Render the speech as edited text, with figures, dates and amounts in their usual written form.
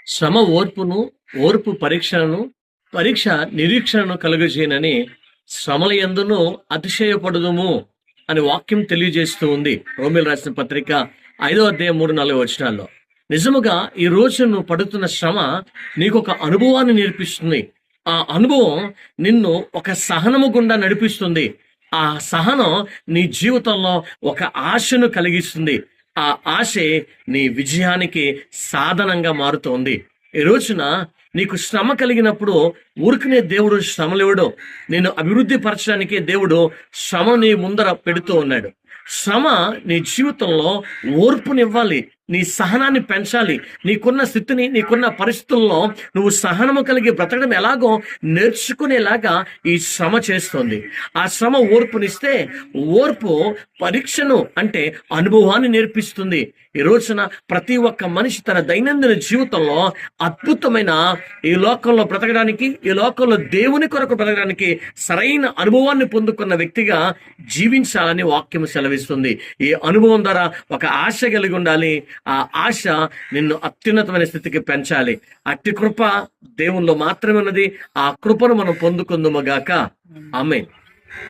శ్రమ ఓర్పును, ఓర్పు పరీక్షను, పరీక్ష నిరీక్షణను కలుగజేయనని శ్రమల యందును అతిశయపడుదుము అని వాక్యం తెలియజేస్తూ ఉంది. రోమీయులకు రాసిన పత్రిక 5వ అధ్యాయం 3-4 వచనాల్లో. నిజముగా ఈ రోజు నువ్వు పడుతున్న శ్రమ నీకు ఒక అనుభవాన్ని నేర్పిస్తుంది. ఆ అనుభవం నిన్ను ఒక సహనము గుండా నడిపిస్తుంది. ఆ సహనం నీ జీవితంలో ఒక ఆశను కలిగిస్తుంది. ఆ ఆశే నీ విజయానికి సాధనంగా మారుతోంది. ఈ రోజున నీకు శ్రమ కలిగినప్పుడు ఊరికనే దేవుడు శ్రమలివ్వడు. నేను అభివృద్ధి పరచడానికి దేవుడు శ్రమ నీ ముందర పెడుతూ ఉన్నాడు. శ్రమ నీ జీవితంలో ఓర్పునివ్వాలి, నీ సహనాన్ని పెంచాలి. నీకున్న స్థితిని, నీకున్న పరిస్థితుల్లో నువ్వు సహనము కలిగి బ్రతకడం ఎలాగో నేర్చుకునేలాగా ఈ శ్రమ చేస్తుంది. ఆ శ్రమ ఓర్పునిస్తే, ఓర్పు పరీక్షను అంటే అనుభవాన్ని నేర్పిస్తుంది. ఈ రోజున ప్రతి ఒక్క మనిషి తన దైనందిన జీవితంలో అద్భుతమైన ఈ లోకంలో బ్రతకడానికి, ఈ లోకంలో దేవుని కొరకు బ్రతకడానికి సరైన అనుభవాన్ని పొందుకున్న వ్యక్తిగా జీవించాలని వాక్యం సెలవిస్తుంది. ఈ అనుభవం ద్వారా ఒక ఆశ కలిగి ఉండాలి. ఆ ఆశ నిన్ను అత్యున్నతమైన స్థితికి పెంచాలి. అట్టి కృప దేవునిలో మాత్రమే ఉన్నది. ఆ కృపను మనం పొందుకుందుము గాక. ఆమేన్.